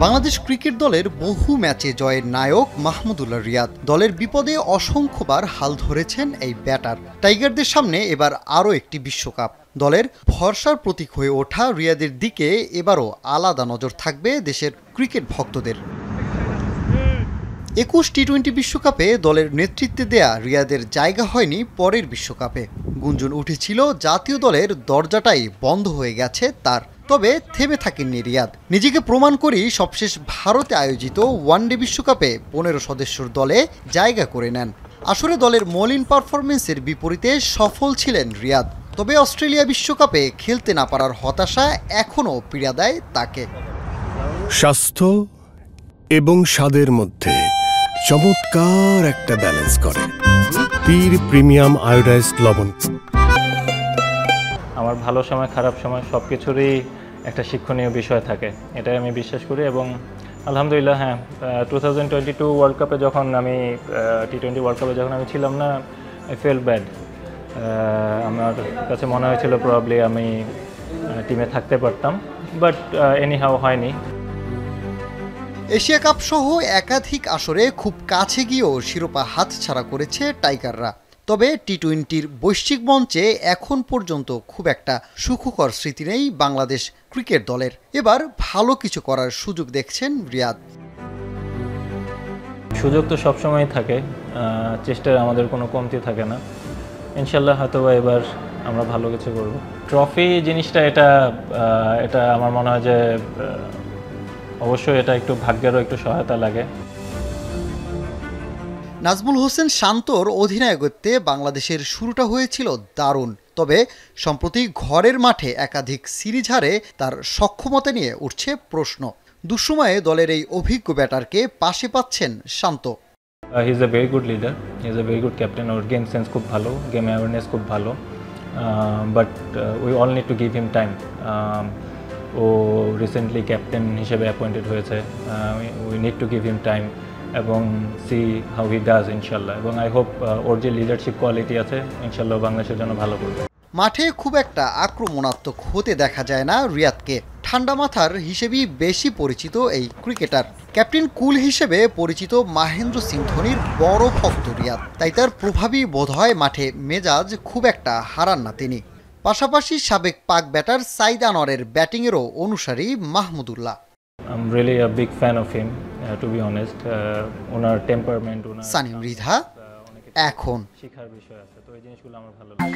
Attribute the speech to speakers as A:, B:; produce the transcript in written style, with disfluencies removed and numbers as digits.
A: Bangladesh cricket দলের বহু ম্যাচে জয়ের নায়ক মাহমুদুল্লাহ রিয়াদ। দলের বিপদে অসংখ্যবার হাল ধরেছেন এই ব্যাটার। টাইগারদের সামনে এবার আরও একটি বিশ্বকাপ। দলের ভরসার প্রতীক হয়ে ওঠা রিয়াদের দিকে এবারও আলাদা নজর থাকবে দেশের ক্রিকেট ভক্তদের। ২১ টি-20 বিশ্বকাপে দলের নেতৃত্বে দেয়া রিয়াদের জায়গা হয়নি পরের বিশ্বকাপে। গুঞ্জন উঠেছিল জাতীয় দলের দরজাটাই বন্ধ হয়ে গেছে তার। তবে থেমে থাকেননি রিয়াদ। নিজেকে প্রমাণ করেই সবশেষ ভারতে আয়োজিত ওয়ানডে বিশ্বকাপে ১৫ সদস্যর দলে জায়গা করে নেন। আসলে দলের মলিন পারফরমেন্সের বিপরীতে সফল ছিলেন রিয়াদ। তবে অস্ট্রেলিয়া বিশ্বকাপে খেলতে না পারার হতাশা এখনও পীড়া দেয় তাকে।
B: স্বাস্থ্য এবং স্বাদের মধ্যে চমৎকার একটা ব্যালেন্স করে পীর প্রিমিয়াম আয়োডাইজড লবণ।
C: আমার ভালো সময় খারাপ সময় সব কিছুরই একটা শিক্ষণীয় বিষয় থাকে, এটাই আমি বিশ্বাস করি। এবং আলহামদুলিল্লাহ, হ্যাঁ, 2022 ওয়ার্ল্ড কাপে যখন আমি টি-20 ওয়ার্ল্ড কাপে যখন আমি ছিলাম না, আই ফিল ব্যাড। আমার কাছে মনে হয়েছিল প্রবাবলি আমি টিমে থাকতে পারতাম, বাট এনিহাও হয়নি।
A: এশিয়া কাপ সহ একাধিক আসরে খুব কাছে গিয়েও শিরোপা হাতছাড়া করেছে টাইগাররা। তবে টি-20-র বৈশ্বিক মঞ্চে এখন পর্যন্ত খুব একটা সুখকর স্মৃতি নেই বাংলাদেশ ক্রিকেট দলের। এবার ভালো কিছু করার সুযোগ দেখছেন রিয়াদ।
C: সুযোগ তো সবসময় থাকে, চেষ্টার আমাদের কোনো কমতি থাকে না। ইনশাল্লাহ হয়তোবা এবার আমরা ভালো কিছু করব। ট্রফি জিনিসটা এটা আমার মনে হয় যে অবশ্যই এটা একটু ভাগ্যেরও একটু সহায়তা লাগে।
A: নাজমুল হোসেন শান্তর অধিনায়কত্বে বাংলাদেশের শুরুটা হয়েছিল দারুণ। তবে সম্প্রতি ঘরের মাঠে একাধিক সিরিজ হারে তার সক্ষমতা নিয়ে উঠছে প্রশ্ন। দুঃসময়ে দলের এই অভিজ্ঞ ব্যাটারকে পাশে পাচ্ছেন Shanto.
C: He is a very good leader, he is a very good captain. ওর গেম সেন্স খুব ভালো, গেম অ্যাওয়ারনেস খুব ভালো, but we all need to give him time. ও রিসেন্টলি ক্যাপ্টেন হিসেবে অ্যাপয়েন্টেড হয়েছে। We need to give him time এবং see how he does ইনশাল্লাহ। এবং আই হোপ ওর যে লিডারশিপ কোয়ালিটি আছে ইনশাল্লাহ বাংলাদেশের জন্য ভালো করবে।
A: মাঠে খুব একটা আক্রমণাত্মক হতে দেখা যায় না রিয়াদকে। ঠান্ডা মাথার হিসেবেই বেশি পরিচিত এই ক্রিকেটার। ক্যাপ্টেন কুল হিসেবে পরিচিত মহেন্দ্র সিং ধোনির বড় ভক্ত রিয়াদ। তাই তার প্রভাবই বোধহয় মাঠে মেজাজ খুব একটা হারান না তিনি। পাশাপাশি সাবেক পাক ব্যাটার সাইদ আনোয়ারের ব্যাটিংয়েরও অনুসারী Mahmudullah.
C: I'm really a big fan of him, to be honest. Owner temperament,
A: Sunny Mridha, এখন
C: শিখার বিষয় আছে, তো এই জিনিসগুলো আমার ভালো লাগে।